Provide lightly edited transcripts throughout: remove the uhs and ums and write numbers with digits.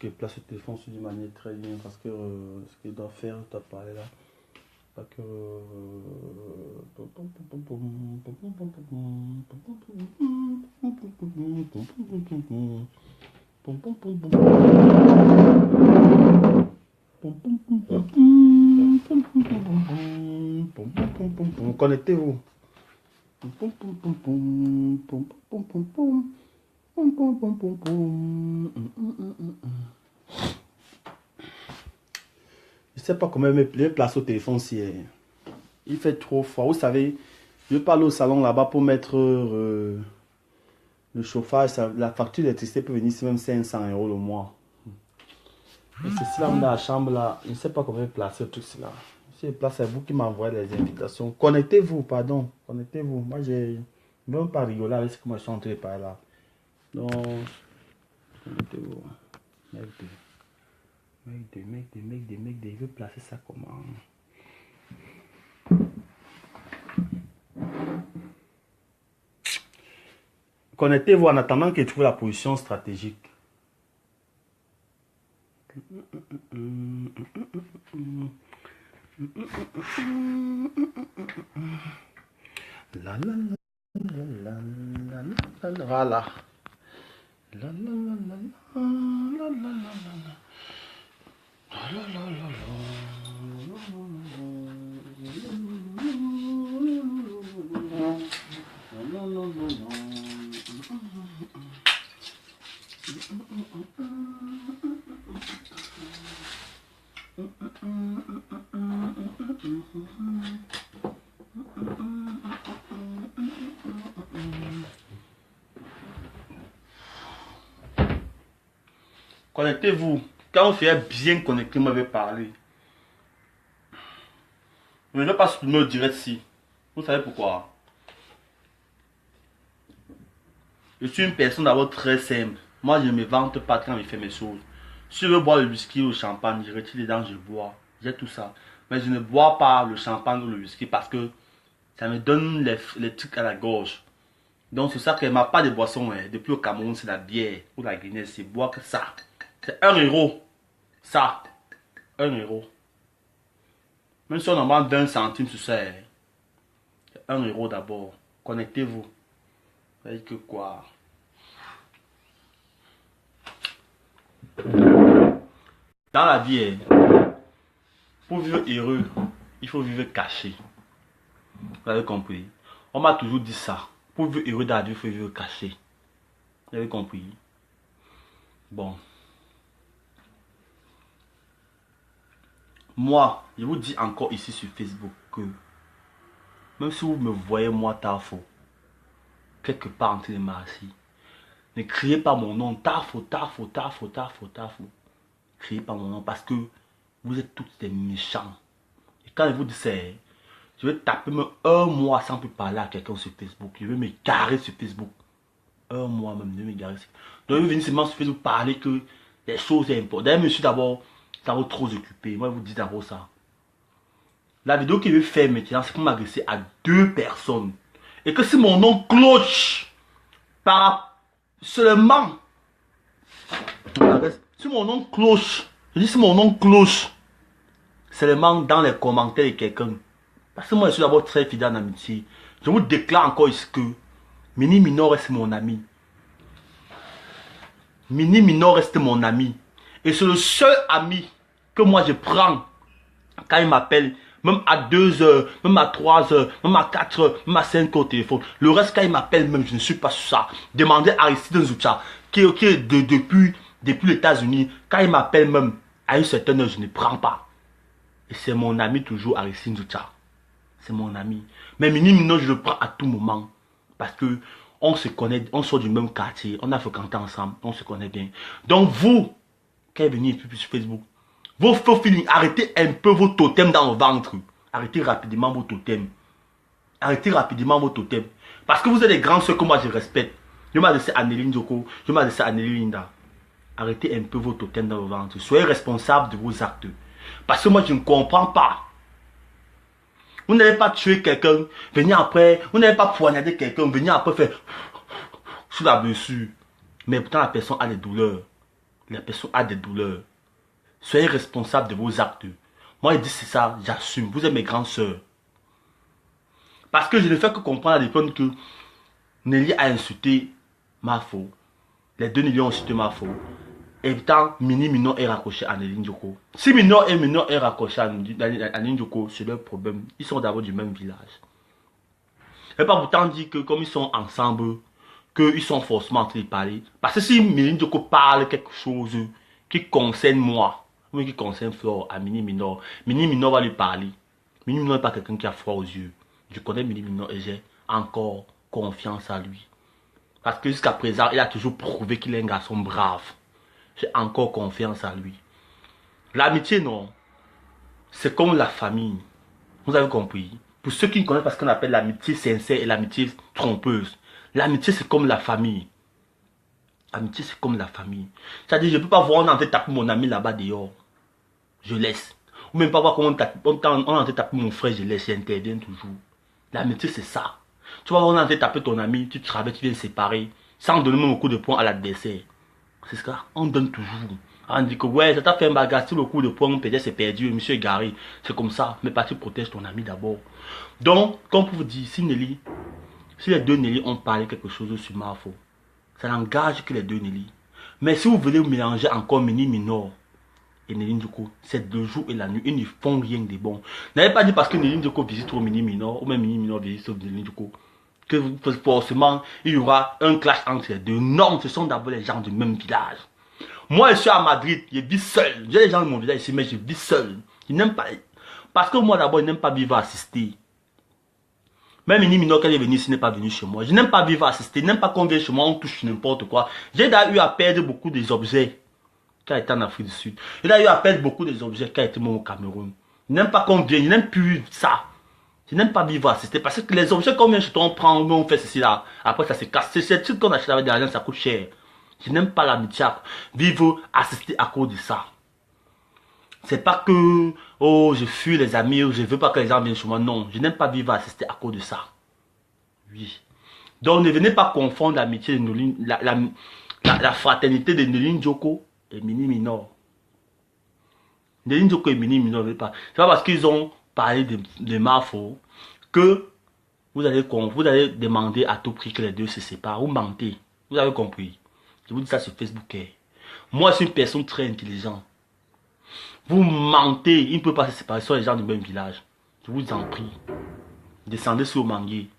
Ok, place le téléphone sur d'une manière très bien parce que ce qu'il doit faire, tu as parlé là. Pas que. Connectez-vous. Je sais pas comment me placer au téléphone si il fait trop froid. Vous savez, je parle au salon là-bas pour mettre le chauffage. La facture d'électricité peut venir ici même 500 € le mois. Et c'est là dans la chambre là. Je ne sais pas comment placer tout cela. Si je place, c'est vous qui m'envoyez les invitations. Connectez-vous, pardon. Connectez-vous. Moi, je ne veux même pas rigoler avec ce que moi je suis en train de parler là. Donc, connectez-vous. Mec, il veut placer ça comment? Connectez-vous en attendant qu'il trouve la position stratégique. Voilà. Connectez-vous. Quand on fait bien connecté, moi je vais parler. Je ne vais pas supprimer le direct si. Vous savez pourquoi? Je suis une personne d'abord très simple. Moi je ne me vante pas quand je fais mes choses. Si je veux boire le whisky ou le champagne, je retire les dents, je bois. J'ai tout ça. Mais je ne bois pas le champagne ou le whisky parce que ça me donne les trucs à la gorge. Donc c'est ça que m'a pas de boisson. Depuis au Cameroun, c'est la bière ou la Guinness. C'est boire que ça. C'est 1 €. Ça. 1 €. Même si on en vend d'1 centime sur ça. C'est 1 € d'abord. Connectez-vous. Vous voyez que quoi? Dans la vie, pour vivre heureux, il faut vivre caché. Vous avez compris? On m'a toujours dit ça. Pour vivre heureux dans la vie, il faut vivre caché. Vous avez compris? Bon. Moi, je vous dis encore ici sur Facebook que même si vous me voyez moi Tafo, quelque part en train de marcher, ne criez pas mon nom Tafo. Criez pas mon nom parce que vous êtes tous des méchants. Et quand je vous dis ça, je vais taper même 1 mois sans plus parler à quelqu'un sur Facebook. Je vais me garer sur Facebook. 1 mois même, je vais me garer sur Facebook. Donc je vais venir seulement sur Facebook parler que les choses sont importantes. D'ailleurs, monsieur d'abord, ça va trop occupé. Moi, je vous dis d'abord ça. La vidéo qu'il veut faire maintenant, c'est pour m'adresser à 2 personnes. Et que si mon nom cloche, par seulement, si mon nom cloche, je dis si mon nom cloche, seulement dans les commentaires de quelqu'un. Parce que moi, je suis d'abord très fidèle en amitié. Je vous déclare encore ici que Mini Minor reste mon ami. Mini Minor reste mon ami. Et c'est le seul ami que moi je prends quand il m'appelle. Même à 2 h, même à 3 h, même à 4 h, même à 5 h au téléphone. Le reste, quand il m'appelle, même, je ne suis pas sur ça. Demandez à Aristide Nzoucha, qui est depuis les États-Unis. Quand il m'appelle, même, à une certaine heure, je ne prends pas. Et c'est mon ami toujours, Aristide Nzoucha. C'est mon ami. Mais Mini Mino, je le prends à tout moment. Parce que on se connaît, on sort du même quartier, on a fréquenté ensemble, on se connaît bien. Donc vous, quand vous venez sur Facebook, vos faux feelings, arrêtez un peu vos totems dans le ventre. Arrêtez rapidement vos totems. Arrêtez rapidement vos totems. Parce que vous êtes des grands ceux que moi je respecte. Je m'adresse à Anneli Joko, je m'adresse à Anneli Linda. Arrêtez un peu vos totems dans le ventre. Soyez responsables de vos actes. Parce que moi je ne comprends pas. Vous n'avez pas tué quelqu'un, venir après. Vous n'avez pas poignardé quelqu'un, venir après faire sous la blessure. Mais pourtant la personne a des douleurs. La personne a des douleurs. Soyez responsable de vos actes. Moi, je dis c'est ça, j'assume. Vous êtes mes grandes sœurs. Parce que je ne fais que comprendre à l'époque que Nelly a insulté ma faute. Les deux Nelly ont insulté ma faute. Et pourtant, Mini Mino est raccroché à Nelly Njoko. Si Mino est raccroché à Nelly Njoko, c'est leur problème. Ils sont d'abord du même village. Et pas pourtant dire que comme ils sont ensemble, qu'ils sont forcément en train de parler. Parce que si Mini Njoko parle quelque chose qui concerne moi, ou qui concerne Flore à Mini Minor va lui parler. Mini Minor n'est pas quelqu'un qui a froid aux yeux. Je connais Mini Minor et j'ai encore confiance à lui. Parce que jusqu'à présent, il a toujours prouvé qu'il est un garçon brave. J'ai encore confiance à lui. L'amitié, non. C'est comme la famille. Vous avez compris? Pour ceux qui ne connaissent pas ce qu'on appelle l'amitié sincère et l'amitié trompeuse. L'amitié, c'est comme la famille. L'amitié, c'est comme la famille. C'est-à-dire, je ne peux pas voir on est en train de taper mon ami là-bas dehors. Je laisse. Ou même pas voir comment on est en train de taper mon frère, je laisse, j'interviens toujours. L'amitié, c'est ça. Tu vas voir on est en train de taper ton ami, tu travailles, tu viens séparer, sans donner même un coup de poing à l'adversaire. C'est ça, on donne toujours. On dit que ouais, ça t'a fait un bagarre, si le coup de poing, peut-être c'est perdu, monsieur est garé. C'est comme ça, mais pas tu protèges ton ami d'abord. Donc, comme pour vous dire, si les deux Nelly ont parlé quelque chose sur Mafo, ça n'engage que les deux Nelly. Mais si vous voulez mélanger encore Mini Minor et Nelly Njoko, c'est le jour et la nuit, ils ne font rien de bon. N'avez pas dit parce que Nelly Njoko visite trop Mini Minor, ou même Mini Minor visite trop Nelly Njoko, que forcément il y aura un clash entre les deux. Non, ce sont d'abord les gens du même village. Moi, je suis à Madrid, je vis seul. J'ai les gens de mon village ici, mais je vis seul. Je n'aime pas. Parce que moi, d'abord, je n'aime pas vivre assister. Même Mini Minor, quand il est venu ici, n'est pas venu chez moi. Je n'aime pas vivre assister. Je n'aime pas qu'on vienne chez moi, on touche n'importe quoi. J'ai d'ailleurs eu à perdre beaucoup des objets quand j'étais en Afrique du Sud. J'ai d'ailleurs eu à perdre beaucoup des objets quand j'étais au Cameroun. Je n'aime pas qu'on vienne, je n'aime plus ça. Je n'aime pas vivre assister parce que les objets qu'on vient chez toi, on prend, on fait ceci là. Après, ça se casse. C'est ces trucs qu'on achète avec de l'argent, ça coûte cher. Je n'aime pas l'amitié. Vivre assister à cause de ça. C'est pas que, oh, je fuis les amis, je veux pas que les gens viennent chez moi. Non, je n'aime pas vivre assister à cause de ça. Oui. Donc, ne venez pas confondre l'amitié de Nelly, la fraternité de Nelly Njoko et Mini Minor. Nelly Njoko et Mini Minor, c'est pas parce qu'ils ont parlé de Mafo que vous allez demander à tout prix que les deux se séparent. Vous mentez. Vous avez compris. Je vous dis ça sur Facebook. Moi, je suis une personne très intelligente. Vous mentez. Il ne peut pas se séparer. Ce sont les gens du même village. Je vous en prie. Descendez sur le manguier.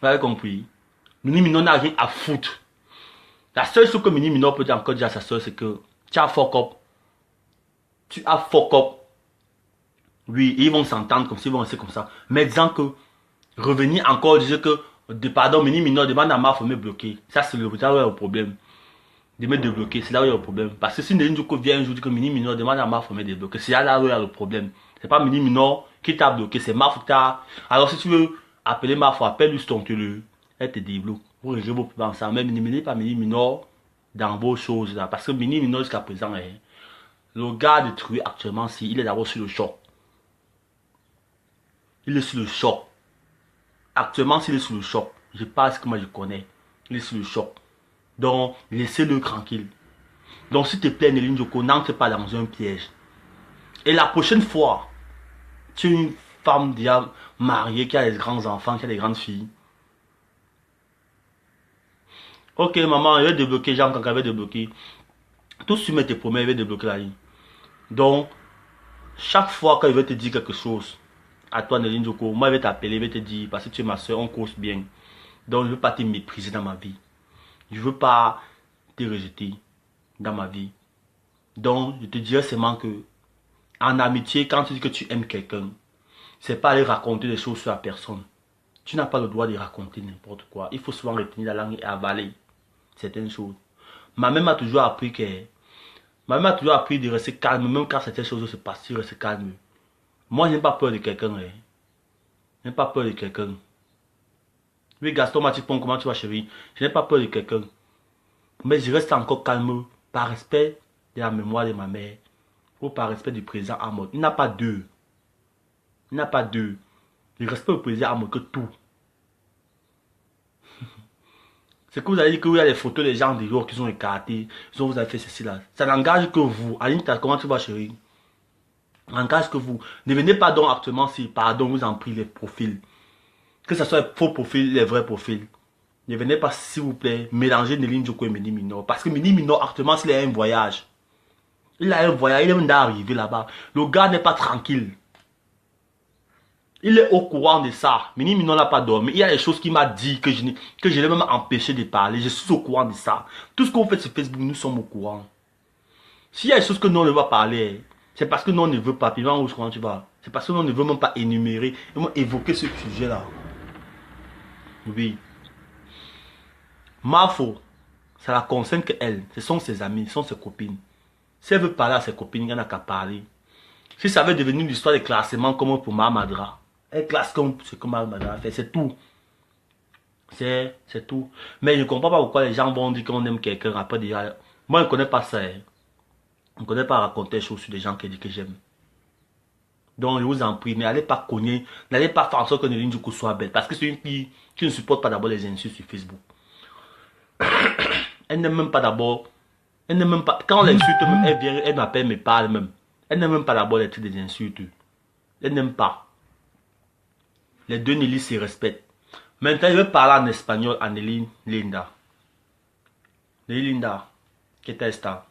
Vous avez compris. Mini Minor n'a rien à foutre. La seule chose que Mini Minor peut encore dire à sa soeur, c'est que tu as fuck up. Tu as fuck up. Oui, ils vont s'entendre comme ça, ils vont rester comme ça. Mais disant que revenir encore, dire que pardon, Mini Minor demande à Mafo de me bloquer. Ça, c'est là où il y a le problème. De me débloquer, c'est là où il y a le problème. Parce que si Nelly Njoko vient un jour dire que Mini Minor demande à Mafo de me débloquer, c'est là où il y a le problème. C'est pas Mini Minor qui t'a bloqué, c'est Mafo qui t'a. Alors si tu veux appeler Mafo, appelle-lui ton tueur. Elle te débloque. Vous réglez vos problèmes ensemble. Mais n'éliminez pas Mini Minor dans vos choses là. Parce que Mini Minor jusqu'à présent, le gars détruit actuellement, si il est d'abord sur le choc. Il est sur le choc. Actuellement, s'il est sur le choc, je parle ce que moi je connais. Il est sur le choc. Donc, laissez-le tranquille. Donc, s'il te plaît, Nelly Njoko, n'entre pas dans un piège. Et la prochaine fois, tu es une femme déjà mariée, qui a des grands enfants, qui a des grandes filles. Ok, maman, je vais débloquer, Jean, quand elle va débloquer. Tout de suite, mets tes promesses, je vais débloquer la ligne. Donc, chaque fois qu'il veut te dire quelque chose, à toi, Nelly Njoko, moi, je vais t'appeler, je vais te dire, parce que tu es ma soeur, on cause bien. Donc, je ne veux pas te mépriser dans ma vie. Je ne veux pas te rejeter dans ma vie. Donc, je te dirais seulement que, en amitié, quand tu dis que tu aimes quelqu'un, c'est pas aller raconter des choses sur la personne. Tu n'as pas le droit de raconter n'importe quoi. Il faut souvent retenir la langue et avaler certaines choses. Ma mère m'a toujours appris de rester calme, même quand certaines choses se passent, rester calme. Moi, je n'ai pas peur de quelqu'un. Je n'ai pas peur de quelqu'un. Oui, Gaston Matipon, comment tu vas, chérie? Je n'ai pas peur de quelqu'un. Mais je reste encore calme par respect de la mémoire de ma mère ou par respect du président Amod. Il n'a pas deux. Il n'a pas deux. Le respect au président Amod que tout. C'est que vous avez dit qu'il y a des photos des gens dehors qui sont écartés. Ils ont vous avez fait ceci là. Ça n'engage que vous. Aline, comment tu vas, chérie? Ça n'engage que vous. Ne venez pas donc actuellement si, pardon, vous en prie les profils. Que ce soit les faux profils, les vrais profils. Ne venez pas, s'il vous plaît, mélanger Nelly Njoko et Mini Minor. Parce que Mini Minor, actuellement, s'il a un voyage. Il a un voyage, il est même d'arriver là-bas. Le gars n'est pas tranquille. Il est au courant de ça. Mini Minor n'a pas dormi. Il y a des choses qu'il m'a dit que je l'ai même empêché de parler. Je suis au courant de ça. Tout ce qu'on fait sur Facebook, nous sommes au courant. S'il y a des choses que nous on ne va parler, c'est parce que nous on ne veut pas. Puis où comment tu vas? C'est parce que nous on ne veut même pas énumérer, même évoquer ce sujet-là. Oui. Mafo, ça la concerne que elle. Ce sont ses amis, ce sont ses copines. Si elle veut parler à ses copines, il n'y en a qu'à parler. Si ça veut devenir une histoire de classement comme pour Mamadra, elle classe comme ce que Mamadra a fait, c'est tout. C'est tout. Mais je ne comprends pas pourquoi les gens vont dire qu'on aime quelqu'un après déjà. Moi, je ne connais pas ça. Hein. Je ne connais pas raconter des choses sur des gens qui disent que j'aime. Donc, je vous en prie, n'allez pas cogner, n'allez pas faire en sorte que Nelly Njoko soit belle. Parce que c'est une fille qui ne supporte pas d'abord les insultes sur Facebook. Elle n'aime même pas d'abord. Elle n'aime même pas. Quand on l'insulte, elle vient, elle m'appelle, me parle même. Elle n'aime même pas d'abord les trucs des insultes. Elle n'aime pas. Les deux Nelly se respectent. Maintenant, je vais parler en espagnol à Nelly Linda. Nelly Linda, ¿qué tal está?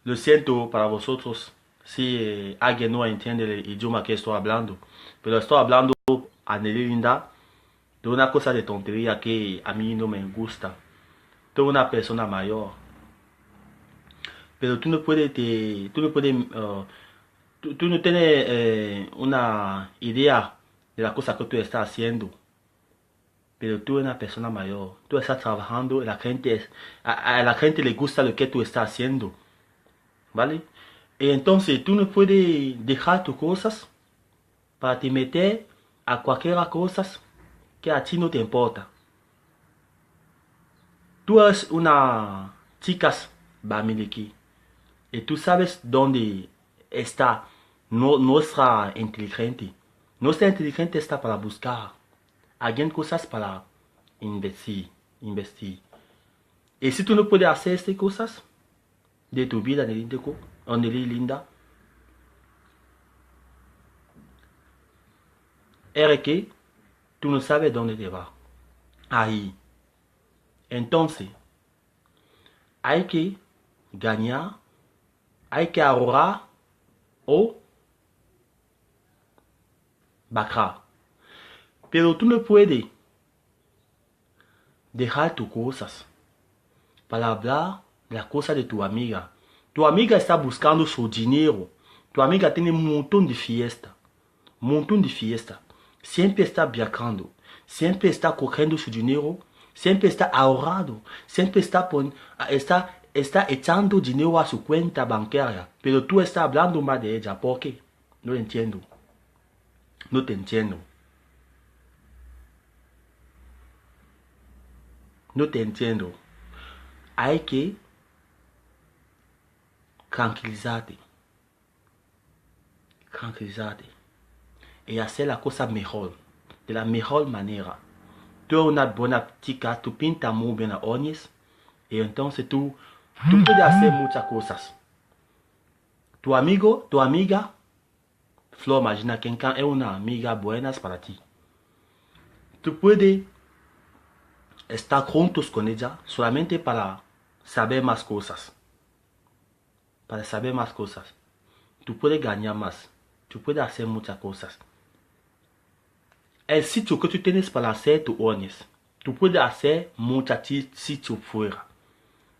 Lo siento para vosotros si alguien no entiende el idioma que estoy hablando. Pero estoy hablando a Nelly Linda de una cosa de tontería que a mí no me gusta. Tú eres una persona mayor. Pero tú no puedes, tú no tienes una idea de la cosa que tú estás haciendo. Pero tú eres una persona mayor. Tú estás trabajando y a la gente le gusta lo que tú estás haciendo. ¿Vale? Y entonces tú no puedes dejar tus cosas para te meter a cualquier cosa que a ti no te importa. Tú eres una chica bamiliki y tú sabes dónde está nuestra inteligente. Nuestra inteligente está para buscar alguien cosas para investir. Y si tú no puedes hacer estas cosas de tu vida, Nelly Linda, es que tú no sabes dónde te va. Ahí. Entonces, hay que ganar, hay que ahorrar o bajar. Pero tú no puedes dejar tus cosas para hablar de las cosas de tu amiga. Tu amiga está buscando su dinero. Tu amiga tiene un montón de fiesta. Siempre está viajando. Siempre está cogiendo su dinero. Siempre está ahorrando. Siempre está echando dinero a su cuenta bancaria. Pero tú estás hablando más de ella. ¿Por qué? No entiendo. No te entiendo. No te entiendo. Hay que tranquilizarte. Y hacer la cosa mejor. De la mejor manera. Tú eres una buena chica. Tú pintas muy bien las uñas. Y entonces tú puedes hacer muchas cosas. Tu amiga, Flor Magina Kenkan es una amiga buena para ti. Tú puedes estar juntos con ella solamente para saber más cosas. Tú puedes ganar más. Tú puedes hacer muchas cosas. El sitio que tú tienes para hacer tus uñas, tú puedes hacer muchos sitios fuera.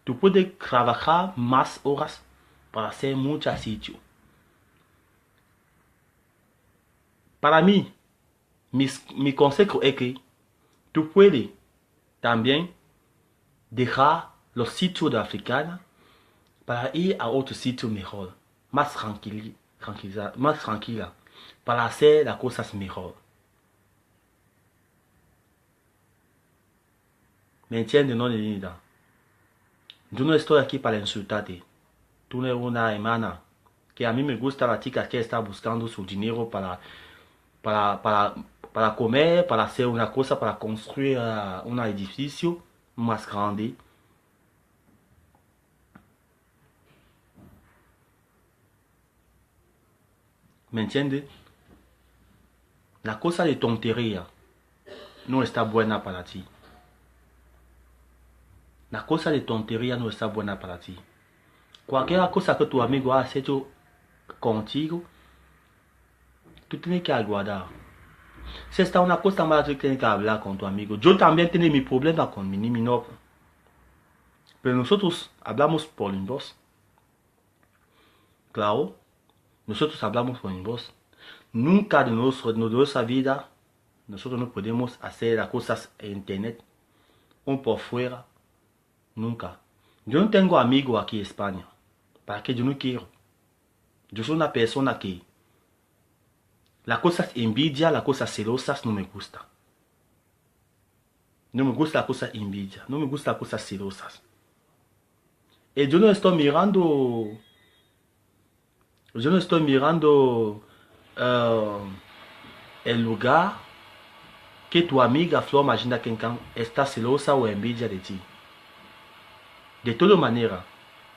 Tú puedes trabajar más horas para hacer muchos sitios. Para mí, mi consejo es que tú puedes también dejar los sitios de africana para ir a otro sitio mejor, más tranquila, para hacer las cosas mejor. ¿Me entiendes, no, Linda? Yo no estoy aquí para insultarte. Tú eres una hermana que a mí me gusta la chica que está buscando su dinero para para comer, para hacer una cosa, para construir un edificio más grande. ¿Me entiendes? La cosa de tontería no está buena para ti. La cosa de tontería no está buena para ti. Cualquier cosa que tu amigo ha hecho contigo, tú tienes que aguardar. Si está una cosa mala, tú tienes que hablar con tu amigo. Yo también tenía mi problema con mi Minimino. Pero nosotros hablamos por inbox. Claro, nosotros hablamos por inbox. Nunca de nuestra vida nosotros no podemos hacer las cosas en internet. O por fuera. Nunca. Yo no tengo amigos aquí en España. ¿Para qué? Yo no quiero. Yo soy una persona que las cosas envidia, las cosas celosas no me gusta. No me gusta las cosas envidia. No me gusta las cosas celosas. Y yo no estoy mirando. Yo no estoy mirando el lugar que tu amiga Flor Magina Kenkan está celosa o envidia de ti. De todas maneras,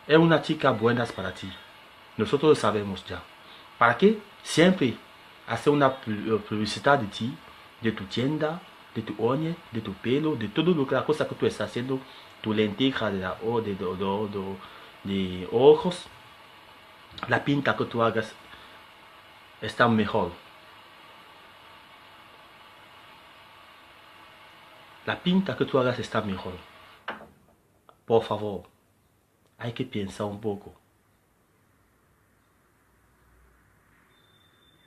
es una chica buena para ti. Nosotros lo sabemos ya. ¿Para qué? Siempre hacer una publicidad de ti, de tu tienda, de tu uña, de tu pelo, de todo lo que la cosa que tú estás haciendo, tu lenteja de ojos, la pinta que tú hagas está mejor. La pinta que tú hagas está mejor. Por favor, hay que pensar un poco.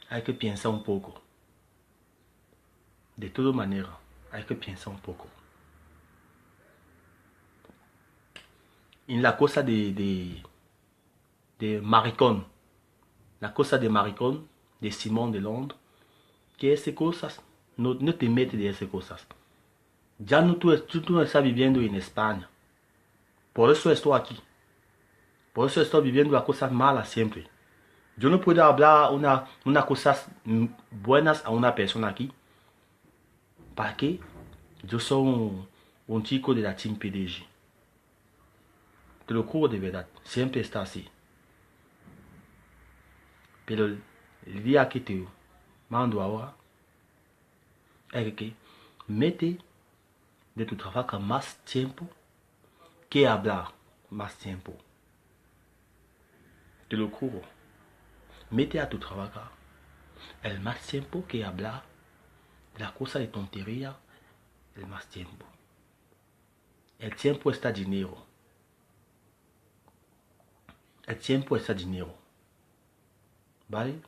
Hay que pensar un poco. De todas maneras, hay que pensar un poco. En la cosa de maricón, la cosa de maricón, de Simón de Londres, que esas cosas, no te metes de esas cosas. Ya no tú no estás viviendo en España. Por eso estoy aquí. Por eso estoy viviendo las cosas malas siempre. Yo no puedo hablar unas cosas buenas a una persona aquí. ¿Para qué? Yo soy un chico de la Team PDG. Te lo juro de verdad. Siempre está así. Pero el día que te mando ahora es que mete de tu trabajo más tiempo que hablar más tiempo. Te lo juro. Mete a tu trabajo el más tiempo que hablar de la cosa de tontería, el más tiempo. El tiempo está dinero. El tiempo está dinero. ¿Vale?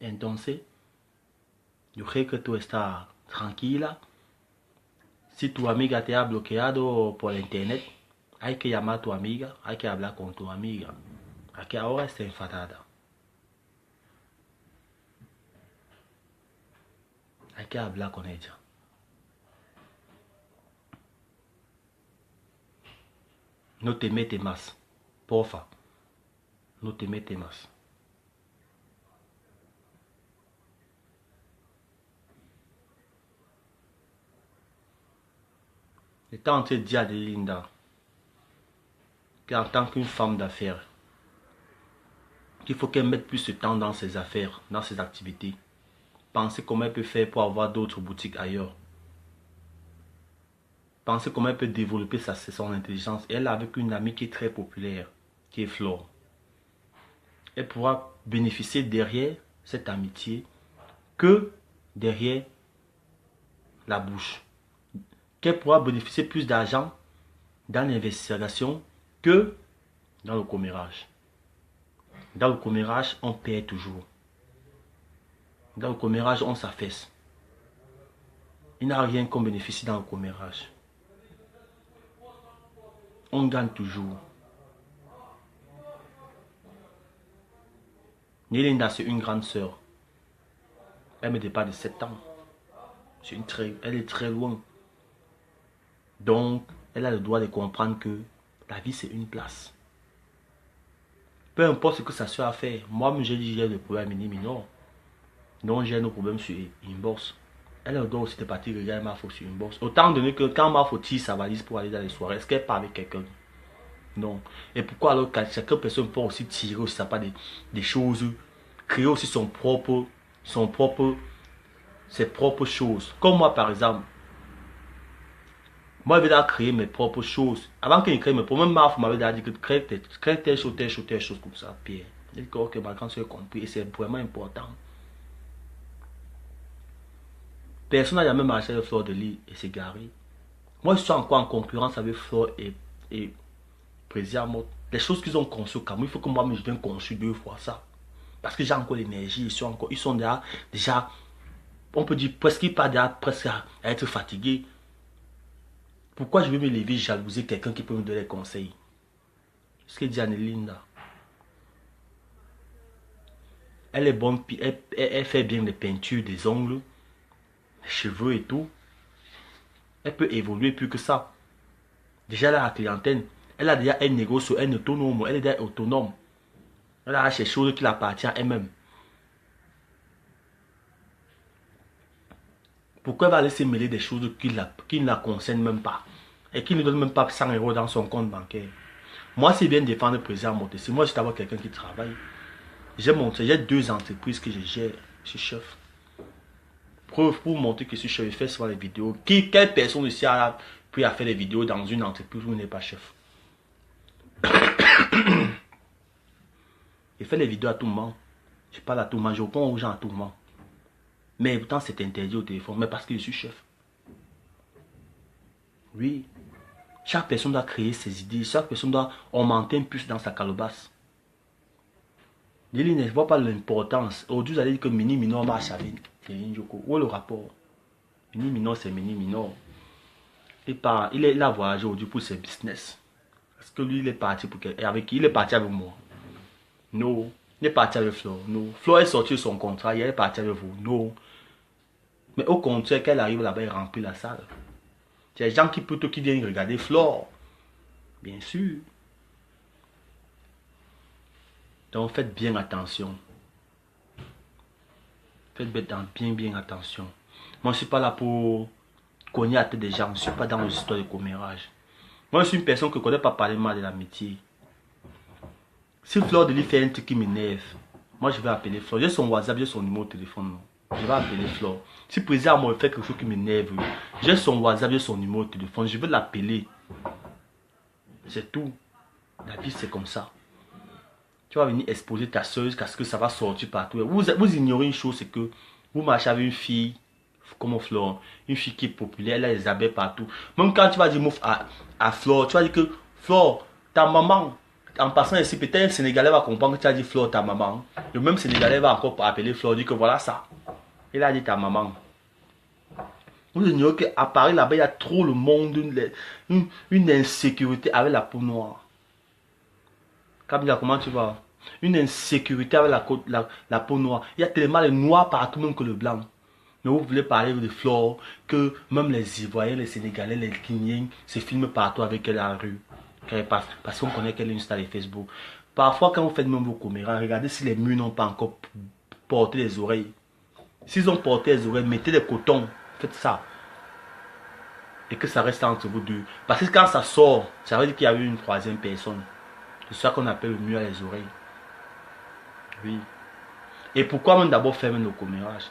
Entonces, yo creo que tú estás tranquila. Si tu amiga te ha bloqueado por internet, hay que llamar a tu amiga, hay que hablar con tu amiga. Aquí ahora está enfadada. Hay que hablar con ella. No te metes más. Porfa. No te metes más. J'étais en train de dire à Linda qu'en tant qu'une femme d'affaires, qu'il faut qu'elle mette plus de temps dans ses affaires, dans ses activités. Penser comment elle peut faire pour avoir d'autres boutiques ailleurs. Penser comment elle peut développer son intelligence. Elle est avec une amie qui est très populaire, qui est Flore. Elle pourra bénéficier derrière cette amitié que derrière la bouche. Qu'elle pourra bénéficier plus d'argent dans l'investigation que dans le commérage. Dans le commérage, on perd toujours. Dans le commérage, on s'affaisse. Il n'y a rien qu'on bénéficie dans le commérage. On gagne toujours. Nélinda, c'est une grande sœur. Elle me dépasse de 7 ans. Elle est très loin. Donc, elle a le droit de comprendre que la vie, c'est une place. Peu importe ce que ça soit à faire. Moi, j'ai dit, j'ai le problème minime, non. Donc j'ai nos problèmes sur Inbox. Elle doit aussi te partir regarder ma faute sur Inbox. Autant donné que quand ma faute tire sa valise pour aller dans les soirées, est-ce qu'elle parle avec quelqu'un? Non. Et pourquoi alors que chaque personne peut aussi tirer aussi ça pas des choses, créer aussi ses propres choses. Comme moi par exemple. Moi, je vais créer mes propres choses. Avant qu'il crée mes propres, même Marf m'avait dit que crée telle chose, telle chose, telle chose comme ça, Pierre. Je dis que ok, quand tu as compris, et c'est vraiment important. Personne n'a jamais marché avec Fleur de Lys et s'est garé. Moi, je suis encore en concurrence avec Fleur et Président. Les choses qu'ils ont conçues au Cameroun, il faut que moi, je vienne conçu 2 fois ça. Parce que j'ai encore l'énergie, ils sont déjà, on peut dire presque pas déjà presque à être fatigués. Pourquoi je vais me lever jalouser quelqu'un qui peut me donner des conseils? Ce que dit Anneline là. Elle est bonne, elle fait bien les peintures des ongles, les cheveux et tout. Elle peut évoluer plus que ça. Déjà elle a la clientèle. Elle a déjà un négoce, elle est autonome. Elle est déjà autonome. Elle a ces choses qui l'appartiennent à elle-même. Pourquoi elle va laisser mêler des choses qui ne la concernent même pas? Et qui ne donne même pas 100 € dans son compte bancaire. Moi, c'est bien défendre le président Montessi. Moi, c'est d'abord quelqu'un qui travaille. J'ai 2 entreprises que je gère. Je suis chef. Preuve pour montrer que je suis chef. Je fais souvent les vidéos. Quelle personne ici a pu faire des vidéos dans une entreprise où il n'est pas chef? Je fais les vidéos à tout moment. Je parle à tout moment. Je réponds aux gens à tout moment. Mais pourtant, c'est interdit au téléphone. Mais parce que je suis chef. Oui. Chaque personne doit créer ses idées. Chaque personne doit augmenter un plus dans sa calebasse. Lily ne voit pas l'importance. Aujourd'hui, vous allez dire que Mini Minor marche avec Njoko. Où est le rapport? Mini Minor, c'est Mini Minor. Il a voyagé aujourd'hui pour ses business. Parce que lui, il est parti pour avec qui? Il est parti avec moi. Non. Il est parti avec Flo. Non. Flo est sorti de son contrat. Il est parti avec vous. Non. Mais au contraire, quand elle arrive là-bas, il remplit la salle. Il y a des gens qui viennent regarder Flo. Bien sûr. Donc faites bien attention. Faites bien attention. Moi, je ne suis pas là pour cogner à tête des gens. Je ne suis pas dans les histoires de commérage. Moi, je suis une personne qui ne connaît pas parler mal de l'amitié. Si Fleur de Lys fait un truc qui m'énerve, moi, je vais appeler Fleur. J'ai son WhatsApp, j'ai son numéro de téléphone. Je vais appeler Fleur. Si le président moi fait quelque chose qui m'énerve, j'ai son WhatsApp, j'ai son numéro de téléphone. Je vais l'appeler. C'est tout. La vie, c'est comme ça. Tu vas venir exposer ta soeur parce que ça va sortir partout. Vous ignorez une chose, c'est que vous marchez avec une fille comme Flore, une fille qui est populaire, elle a les abeilles partout. Même quand tu vas dire mouf à Flore, tu vas dire que Flore, ta maman, en passant ici, peut-être un Sénégalais va comprendre que tu as dit Flore, ta maman. Le même Sénégalais va encore appeler Flore, dire que voilà ça. Il a dit ta maman. Vous ignorez qu'à Paris, là-bas, il y a trop le monde, une insécurité avec la peau noire. Kabila, comment tu vas? Une insécurité avec la peau noire. Il y a tellement de noirs partout, même que le blanc. Mais vous voulez parler de Flore, que même les Ivoiriens, les Sénégalais, les Guinéens se filment partout avec elle à la rue. Parce qu'on connaît qu'elle est une star de Facebook. Parfois, quand vous faites même vos commérages, regardez si les murs n'ont pas encore porté les oreilles. S'ils ont porté les oreilles, mettez des cotons. Faites ça. Et que ça reste entre vous deux. Parce que quand ça sort, ça veut dire qu'il y a eu une 3e personne. C'est ça qu'on appelle le mur à les oreilles. Oui. Et pourquoi même d'abord fermer nos commérages?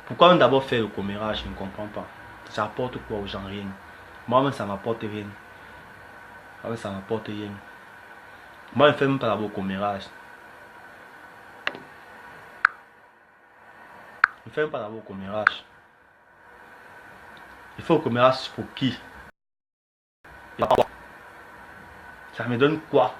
Pourquoi même d'abord faire le commérage? Je ne comprends pas. Ça apporte quoi aux gens? Rien. Moi-même, ça m'apporte rien. Moi-même, ça m'apporte rien. Moi, je ne fais même pas d'abord le commérage. Je ne fais même pas d'abord le commérage. Il faut le commérage pour qui? Ça me donne quoi?